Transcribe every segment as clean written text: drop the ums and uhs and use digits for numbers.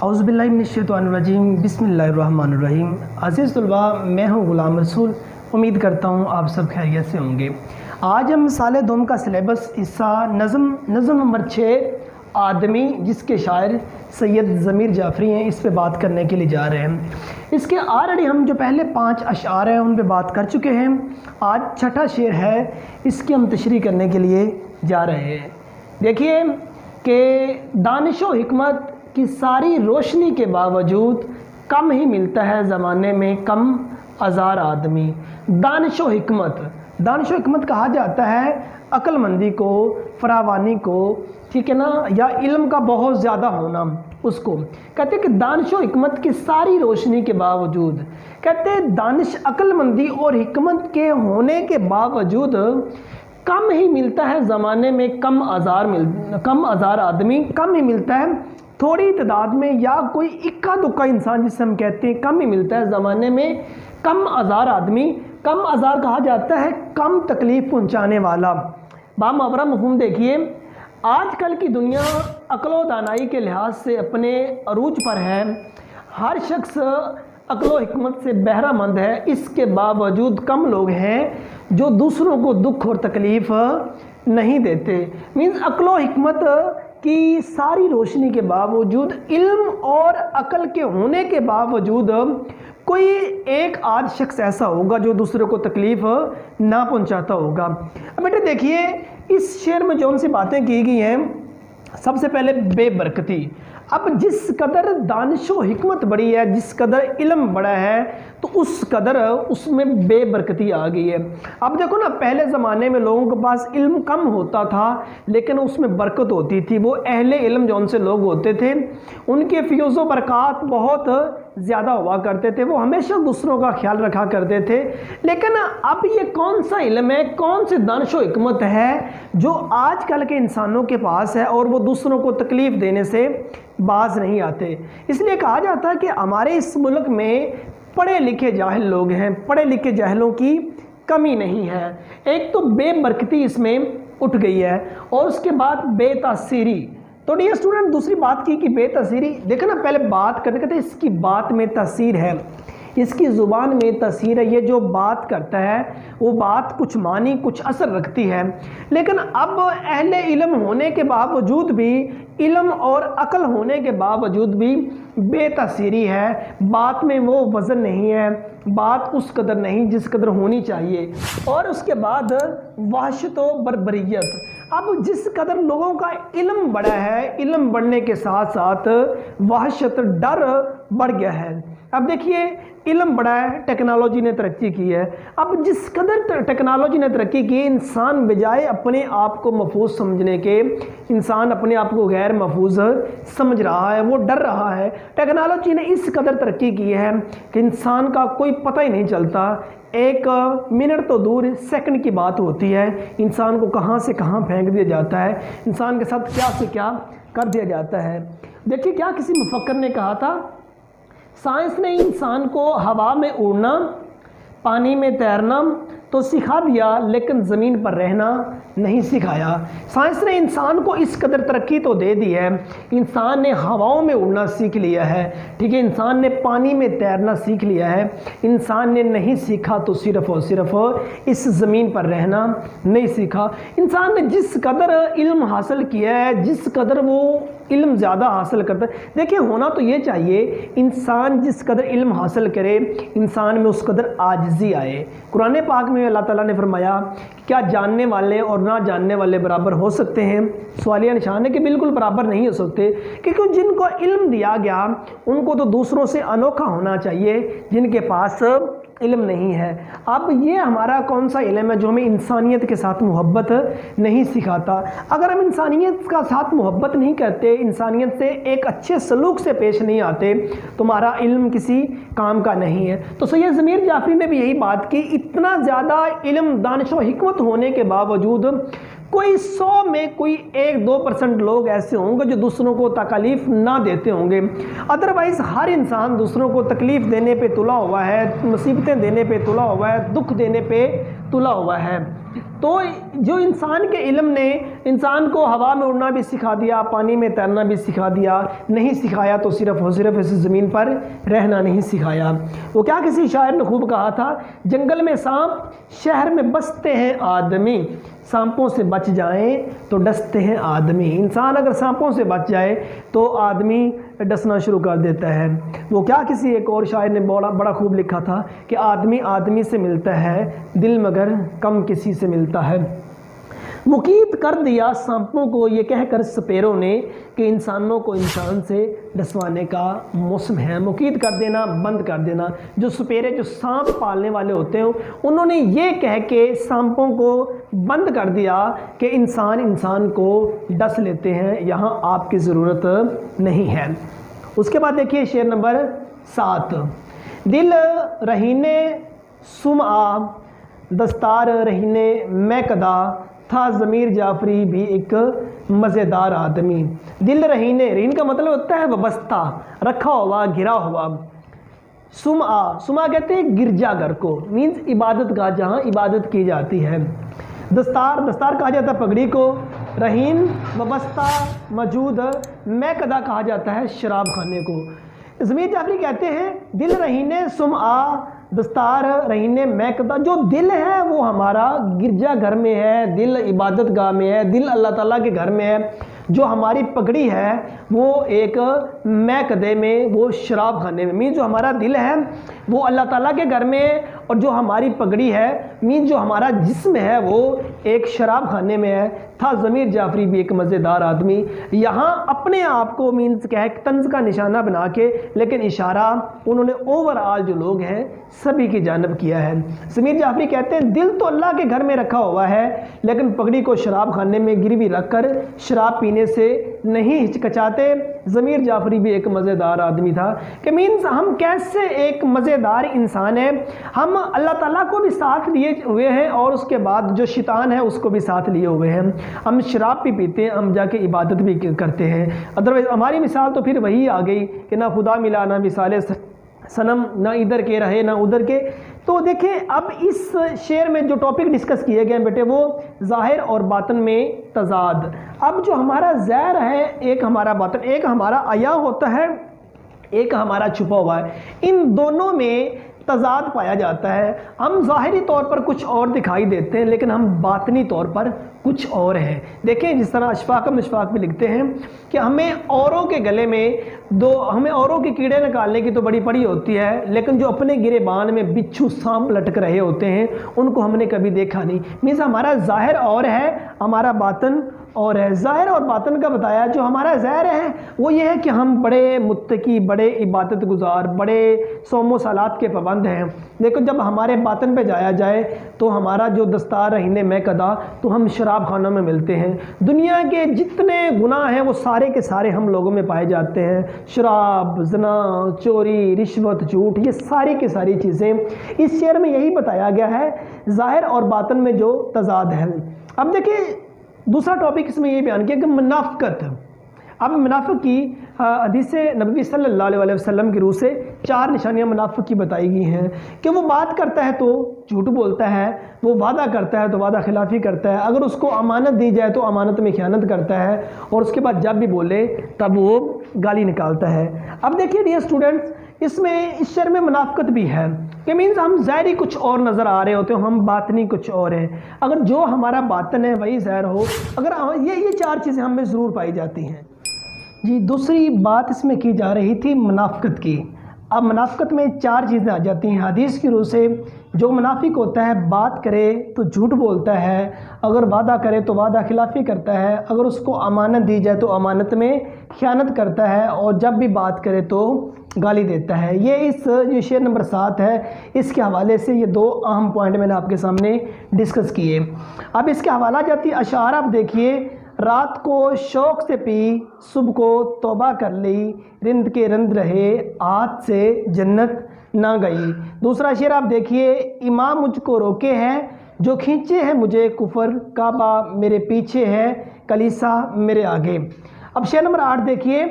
اعوذ باللہ من الشیطان الرجیم، بسم اللہ الرحمن الرحیم۔ عزیز طلباء، میں ہوں غلام رسول، امید کرتا ہوں آپ سب خیریت سے ہوں گے۔ آج ہم سال دوم کا سلیبس حصہ نظم نمبر 6 آدمی، جس کے شاعر سید ضمیر جعفری ہیں، اس پہ بات کرنے کے لیے جا رہے ہیں۔ اس کے آلریڈی ہم جو پہلے 5 اشعار ہیں ان پہ بات کر چکے ہیں۔ آج چھٹا شعر ہے، اس کی ہم تشریح کرنے کے لیے جا رہے ہیں۔ دیکھیے کہ دانش و حکمت کی ساری روشنی کے باوجود کم ہی ملتا ہے زمانے میں کم ہزار آدمی۔ دانش و حکمت کہا جاتا ہے عقل مندی کو، فراوانی کو، ٹھیک ہے نا، یا علم کا بہت زیادہ ہونا، اس کو کہتے ہیں کہ دانش و حکمت کی ساری روشنی کے باوجود، کہتے ہیں دانش، عقل مندی اور حکمت کے ہونے کے باوجود کم ہی ملتا ہے زمانے میں کم ہزار آدمی، کم ہی ملتا ہے تھوڑی تعداد میں، یا کوئی اکا دکا انسان جسے ہم کہتے ہیں کم ہی ملتا ہے زمانے میں کم ہزار آدمی۔ کم ہزار کہا جاتا ہے کم تکلیف پہنچانے والا۔ باماورا مفہوم دیکھیے، آج کل کی دنیا عقل و دانائی کے لحاظ سے اپنے عروج پر ہے، ہر شخص عقل و حکمت سے بہرہ مند ہے، اس کے باوجود کم لوگ ہیں جو دوسروں کو دکھ اور تکلیف نہیں دیتے۔ مینز عقل و حکمت کی ساری روشنی کے باوجود، علم اور عقل کے ہونے کے باوجود کوئی ایک آدھ شخص ایسا ہوگا جو دوسرے کو تکلیف نہ پہنچاتا ہوگا۔ اب بیٹے دیکھیے، اس شعر میں جو ان سے باتیں کی گئی ہیں، سب سے پہلے بے برکتی۔ اب جس قدر دانش و حکمت بڑی ہے، جس قدر علم بڑا ہے، تو اس قدر اس میں بے برکتی آ گئی ہے۔ اب دیکھو نا، پہلے زمانے میں لوگوں کے پاس علم کم ہوتا تھا لیکن اس میں برکت ہوتی تھی۔ وہ اہل علم جو ان سے لوگ ہوتے تھے، ان کے فیوز و برکات بہت زیادہ ہوا کرتے تھے، وہ ہمیشہ دوسروں کا خیال رکھا کرتے تھے۔ لیکن اب یہ کون سا علم ہے، کون سی دانش و حکمت ہے جو آج کل کے انسانوں کے پاس ہے اور وہ دوسروں کو تکلیف دینے سے باز نہیں آتے؟ اس لیے کہا جاتا ہے کہ ہمارے اس ملک میں پڑھے لکھے جاہل لوگ ہیں، پڑھے لکھے جاہلوں کی کمی نہیں ہے۔ ایک تو بے برکتی اس میں اٹھ گئی ہے، اور اس کے بعد بے تاثیری۔ تو ڈیئر اسٹوڈنٹ، دوسری بات کی کہ بے تاثیری، دیکھیں نا، پہلے بات کرتے کہتے اس کی بات میں تاثیر ہے، اس کی زبان میں تاثیر ہے، یہ جو بات کرتا ہے وہ بات کچھ معنی، کچھ اثر رکھتی ہے۔ لیکن اب اہل علم ہونے کے باوجود بھی، علم اور عقل ہونے کے باوجود بھی بے تاثیری ہے، بات میں وہ وزن نہیں ہے، بات اس قدر نہیں جس قدر ہونی چاہیے۔ اور اس کے بعد وحشت و بربریت۔ اب جس قدر لوگوں کا علم بڑھا ہے، علم بڑھنے کے ساتھ ساتھ وحشت، ڈر بڑھ گیا ہے۔ اب دیکھیے، علم بڑھا ہے، ٹیکنالوجی نے ترقی کی ہے۔ اب جس قدر ٹیکنالوجی نے ترقی کی، انسان بجائے اپنے آپ کو محفوظ سمجھنے کے، انسان اپنے آپ کو غیر محفوظ سمجھ رہا ہے، وہ ڈر رہا ہے۔ ٹیکنالوجی نے اس قدر ترقی کی ہے کہ انسان کا کوئی پتہ ہی نہیں چلتا، ایک منٹ تو دور سیکنڈ کی بات ہوتی ہے، انسان کو کہاں سے کہاں پھینک دیا جاتا ہے، انسان کے ساتھ کیا سے کیا کر دیا جاتا ہے۔ دیکھیے، کیا کسی مفکر نے کہا تھا، سائنس نے انسان کو ہوا میں اڑنا، پانی میں تیرنا تو سکھا دیا، لیکن زمین پر رہنا نہیں سکھایا۔ سائنس نے انسان کو اس قدر ترقی تو دے دی ہے، انسان نے ہواؤں میں اڑنا سیکھ لیا ہے، ٹھیک ہے، انسان نے پانی میں تیرنا سیکھ لیا ہے، انسان نے نہیں سیکھا تو صرف اور صرف اس زمین پر رہنا نہیں سیکھا۔ انسان نے جس قدر علم حاصل کیا ہے، جس قدر وہ علم زیادہ حاصل کرتا ہے، دیکھیں ہونا تو یہ چاہیے، انسان جس قدر علم حاصل کرے، انسان میں اس قدر عاجزی آئے۔ قرآن پاک میں اللہ تعالیٰ نے فرمایا، کیا جاننے والے اور نہ جاننے والے برابر ہو سکتے ہیں؟ سوالیہ نشان ہے کہ بالکل برابر نہیں ہو سکتے، کیونکہ جن کو علم دیا گیا ان کو تو دوسروں سے انوکھا ہونا چاہیے، جن کے پاس علم نہیں ہے۔ اب یہ ہمارا کون سا علم ہے جو ہمیں انسانیت کے ساتھ محبت نہیں سکھاتا؟ اگر ہم انسانیت کا ساتھ محبت نہیں کرتے، انسانیت سے ایک اچھے سلوک سے پیش نہیں آتے، تمہارا علم کسی کام کا نہیں ہے۔ تو سید ضمیر جعفری نے بھی یہی بات کی، اتنا زیادہ علم، دانش و حکمت ہونے کے باوجود کوئی 100 میں کوئی 1-2% لوگ ایسے ہوں گے جو دوسروں کو تکلیف نہ دیتے ہوں گے، ادروائز ہر انسان دوسروں کو تکلیف دینے پہ تلا ہوا ہے، مصیبتیں دینے پہ تلا ہوا ہے، دکھ دینے پہ تلا ہوا ہے۔ تو جو انسان کے علم نے انسان کو ہوا میں اڑنا بھی سکھا دیا، پانی میں تیرنا بھی سکھا دیا، نہیں سکھایا تو صرف اور صرف اس زمین پر رہنا نہیں سکھایا۔ وہ کیا کسی شاعر نے خوب کہا تھا، جنگل میں سانپ، شہر میں بستے ہیں آدمی، سانپوں سے بچ جائیں تو ڈستے ہیں آدمی۔ انسان اگر سانپوں سے بچ جائے تو آدمی ڈسنا شروع کر دیتا ہے۔ وہ کیا کسی ایک اور شاعر نے بڑا خوب لکھا تھا کہ آدمی آدمی سے ملتا ہے، دل مگر کم کسی سے ملتا ہے۔ مقید کر دیا سانپوں کو یہ کہہ کر سپیروں نے کہ انسانوں کو انسان سے ڈسوانے کا موسم ہے۔ مقید کر دینا، بند کر دینا۔ جو سپیرے، جو سانپ پالنے والے ہوتے ہیں، انہوں نے یہ کہہ کے سانپوں کو بند کر دیا کہ انسان کو ڈس لیتے ہیں، یہاں آپ کی ضرورت نہیں ہے۔ اس کے بعد دیکھیے شعر نمبر 7، دل رہینے سمعہ دستار رہینے میں کدا، تھا ضمیر جعفری بھی ایک مزیدار آدمی۔ دل رہینے، رہین کا مطلب ہوتا ہے وابستہ، رکھا ہوا، گھرا ہوا۔ سمعہ کہتے ہیں گرجا گھر کو، مینز عبادت گاہ جہاں عبادت کی جاتی ہے۔ دستار کہا جاتا ہے پگڑی کو، رہین وابستہ موجود، میں کدا کہا جاتا ہے شراب خانے کو۔ ضمیر جعفری کہتے ہیں دل رہینے سمعہ دستار رہینے میں کدا، جو دل ہے وہ ہمارا گرجا گھر میں ہے، دل عبادت گاہ میں ہے، دل اللہ تعالیٰ کے گھر میں ہے۔ جو ہماری پگڑی ہے وہ ایک میں کدے میں، وہ شراب خانے میں، مین جو ہمارا دل ہے وہ اللہ تعالیٰ کے گھر میں ہے، اور جو ہماری پگڑی ہے، مین جو ہمارا جسم ہے وہ ایک شراب خانے میں ہے۔ تھا ضمیر جعفری بھی ایک مزیدار آدمی۔ یہاں اپنے آپ کو مینز کیا ہے طنز کا نشانہ بنا کے، لیکن اشارہ انہوں نے اوور آل جو لوگ ہیں سبھی کی جانب کیا ہے۔ ضمیر جعفری کہتے ہیں دل تو اللہ کے گھر میں رکھا ہوا ہے، لیکن پگڑی کو شراب خانے میں گروی رکھ کر شراب پینے سے نہیں ہچکچاتے۔ ضمیر جعفری بھی ایک مزیدار آدمی تھا کہ مینز ہم کیسے ایک مزیدار انسان ہیں، ہم اللہ تعالیٰ کو بھی ساتھ لیے ہوئے ہیں اور اس کے بعد جو شیطان ہے اس کو بھی ساتھ لیے ہوئے ہیں۔ ہم شراب بھی پیتے ہیں، ہم جا کے عبادت بھی کرتے ہیں۔ ادروائز ہماری مثال تو پھر وہی آ گئی کہ نہ خدا ملا، نہ مثال صنم، نہ ادھر کے رہے نہ ادھر کے۔ تو دیکھیں اب اس شعر میں جو ٹاپک ڈسکس کیے گئے ہیں بیٹے، وہ ظاہر اور باطن میں تضاد۔ اب جو ہمارا ظاہر ہے، ایک ہمارا باطن، ایک ہمارا عیاں ہوتا ہے، ایک ہمارا چھپا ہوا ہے، ان دونوں میں تضاد پایا جاتا ہے۔ ہم ظاہری طور پر کچھ اور دکھائی دیتے ہیں، لیکن ہم باطنی طور پر کچھ اور ہیں۔ دیکھیں جس طرح اشفاق مشفاق میں لکھتے ہیں کہ ہمیں اوروں کے گلے میں ہمیں اوروں کے کیڑے نکالنے کی تو بڑی پڑی ہوتی ہے، لیکن جو اپنے گریبان میں بچھو سانپ لٹک رہے ہوتے ہیں ان کو ہم نے کبھی دیکھا نہیں۔ مینز ہمارا ظاہر اور ہے، ہمارا باطن اور ہے۔ ظاہر اور باطن کا بتایا، جو ہمارا ظاہر ہے وہ یہ ہے کہ ہم بڑے متقی، بڑے عبادت گزار، بڑے صوم و صلات کے پابند ہیں، لیکن جب ہمارے باطن پہ جایا جائے تو ہمارا جو دستار رہینے میں کدا، تو ہم شراب خانوں میں ملتے ہیں۔ دنیا کے جتنے گناہ ہیں وہ سارے کے سارے ہم لوگوں میں پائے جاتے ہیں، شراب، زنا، چوری، رشوت، جھوٹ، یہ ساری کی ساری چیزیں۔ اس شعر میں یہی بتایا گیا ہے، ظاہر اور باطن میں جو تضاد ہے۔ اب دیکھیں دوسرا ٹاپک اس میں یہ بیان کیا کہ منافقت۔ اب منافق کی حدیث نبوی صلی اللہ علیہ وسلم کی روح سے 4 نشانیاں منافق کی بتائی گئی ہیں کہ وہ بات کرتا ہے تو جھوٹ بولتا ہے، وہ وعدہ کرتا ہے تو وعدہ خلافی کرتا ہے، اگر اس کو امانت دی جائے تو امانت میں خیانت کرتا ہے، اور اس کے بعد جب بھی بولے تب وہ گالی نکالتا ہے۔ اب دیکھیے ڈیئر اسٹوڈنٹس، اس میں اس شعر میں منافقت بھی ہے کہ مینز ہم ظاہری کچھ اور نظر آ رہے ہوتے ہیں، ہم باطنی کچھ اور ہیں۔ اگر جو ہمارا باطن ہے وہی ظاہر ہو، اگر یہ 4 چیزیں ہم میں ضرور پائی جاتی ہیں۔ جی دوسری بات اس میں کی جا رہی تھی منافقت کی۔ اب منافقت میں 4 چیزیں آ جاتی ہیں حدیث کی روح سے۔ جو منافق ہوتا ہے، بات کرے تو جھوٹ بولتا ہے، اگر وعدہ کرے تو وعدہ خلافی کرتا ہے، اگر اس کو امانت دی جائے تو امانت میں خیانت کرتا ہے، اور جب بھی بات کرے تو گالی دیتا ہے۔ یہ شعر نمبر 7 ہے، اس کے حوالے سے یہ 2 اہم پوائنٹ میں نے آپ کے سامنے ڈسکس کیے۔ اب اس کے حوالہ جاتی اشعار آپ دیکھیے، رات کو شوق سے پی، صبح کو توبہ کر لی، رند کے رند رہے، ہاتھ سے جنت نہ گئی۔ دوسرا شعر آپ دیکھیے، امام مجھ کو روکے ہیں، جو کھینچے ہیں مجھے کفر، کعبہ میرے پیچھے ہے، کلیسا میرے آگے۔ اب شعر نمبر 8 دیکھیے،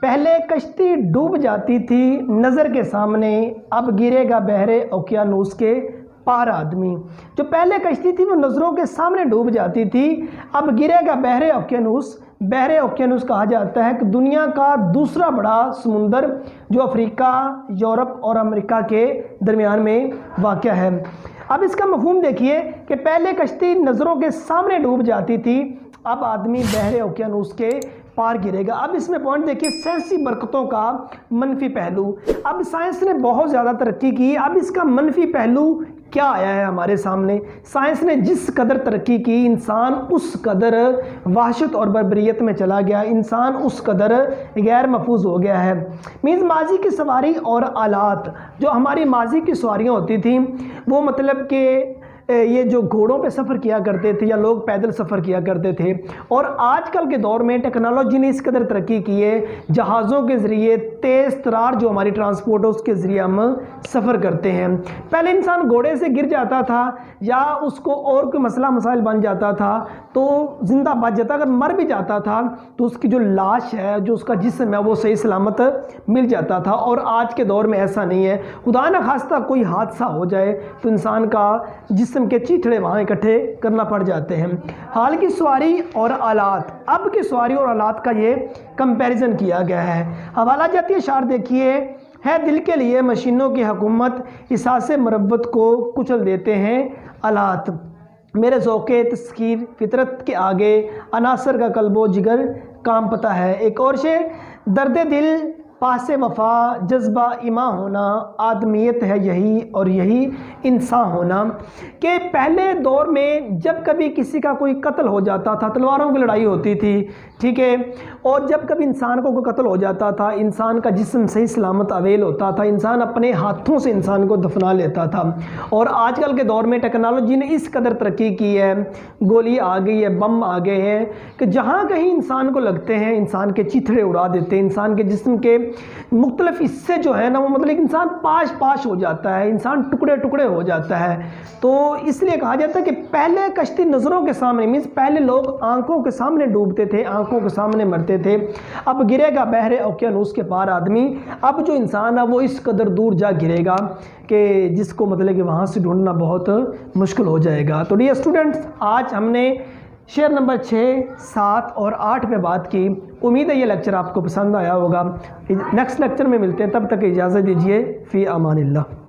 پہلے کشتی ڈوب جاتی تھی نظر کے سامنے، اب گرے گا بحر اوقیانوس کے پار آدمی. جو پہلے کشتی تھی وہ نظروں کے سامنے ڈوب جاتی تھی، اب گرے گا بحر اوقیانوس. بحر اوقیانوس کہا جاتا ہے کہ دنیا کا دوسرا بڑا سمندر جو افریقہ، یورپ اور امریکہ کے درمیان میں واقع ہے. اب اس کا مفہوم دیکھیے کہ پہلے کشتی نظروں کے سامنے ڈوب جاتی تھی، اب آدمی بحر اوقیانوس کے پار گرے گا. اب اس میں پوائنٹ دیکھیے سائنسی برکتوں کا منفی پہلو. اب سائنس نے بہت زیادہ ترقی کی، اب اس کا منفی پہلو کیا آیا ہے ہمارے سامنے؟ سائنس نے جس قدر ترقی کی، انسان اس قدر وحشت اور بربریت میں چلا گیا، انسان اس قدر غیر محفوظ ہو گیا ہے. مینز ماضی کی سواری اور آلات، جو ہماری ماضی کی سواریاں ہوتی تھیں وہ مطلب کہ یہ جو گھوڑوں پہ سفر کیا کرتے تھے یا لوگ پیدل سفر کیا کرتے تھے، اور آج کل کے دور میں ٹیکنالوجی نے اس قدر ترقی کی ہے، جہازوں کے ذریعے تیز ترار جو ہماری ٹرانسپورٹ ہے اس کے ذریعے ہم سفر کرتے ہیں. پہلے انسان گھوڑے سے گر جاتا تھا یا اس کو اور کوئی مسائل بن جاتا تھا تو زندہ بچ جاتا، اگر مر بھی جاتا تھا تو اس کی جو لاش ہے، جو اس کا جسم ہے، وہ صحیح سلامت مل جاتا تھا. اور آج کے دور میں ایسا نہیں ہے. خدا نہ خواستہ کوئی حادثہ ہو جائے تو انسان کا جسم کے چیتھڑے وہاں اکٹھے کرنا پڑ جاتے ہیں. حال کی سواری اور آلات، اب کی سواری اور آلات کا یہ کمپیریزن کیا گیا ہے. حوالہ جاتی اشعار دیکھیے، ہے دل کے لیے مشینوں کی حکومت، احساس مربت کو کچل دیتے ہیں آلات. میرے ذوق تسخیر فطرت کے آگے عناصر کا قلب و جگر کام پتا ہے. ایک اور شعر، درد دل پاس وفا جذبہ ایماں ہونا، آدمیت ہے یہی اور یہی انسان ہونا. کہ پہلے دور میں جب کبھی کسی کا کوئی قتل ہو جاتا تھا، تلواروں کی لڑائی ہوتی تھی، ٹھیک ہے، اور جب کبھی انسان کو کوئی قتل ہو جاتا تھا، انسان کا جسم صحیح سلامت اویل ہوتا تھا، انسان اپنے ہاتھوں سے انسان کو دفنا لیتا تھا. اور آج کل کے دور میں ٹیکنالوجی نے اس قدر ترقی کی ہے، گولی آ گئی ہے، بم آ گئے ہیں کہ جہاں کہیں انسان کو لگتے ہیں انسان کے چیتھڑے اڑا دیتے ہیں، انسان کے جسم کے مختلف حصے جو ہے نا وہ مطلب انسان پاش ہو جاتا ہے، انسان ٹکڑے ٹکڑے ہو جاتا ہے. تو اس لیے کہا جاتا ہے کہ پہلے کشتی نظروں کے سامنے، مینس پہلے لوگ آنکھوں کے سامنے ڈوبتے تھے، آنکھوں کے سامنے مرتے تھے، اب گرے گا بحر اوقیانوس کے پار آدمی. اب جو انسان ہے وہ اس قدر دور جا گرے گا کہ جس کو مطلب کہ وہاں سے ڈھونڈنا بہت مشکل ہو جائے گا. تو ڈیئر اسٹوڈنٹس، آج ہم نے شعر نمبر 6، 7 اور 8 پہ بات کی. امید ہے یہ لیکچر آپ کو پسند آیا ہوگا. نیکسٹ لیکچر میں ملتے ہیں، تب تک اجازت دیجیے. فی امان اللہ.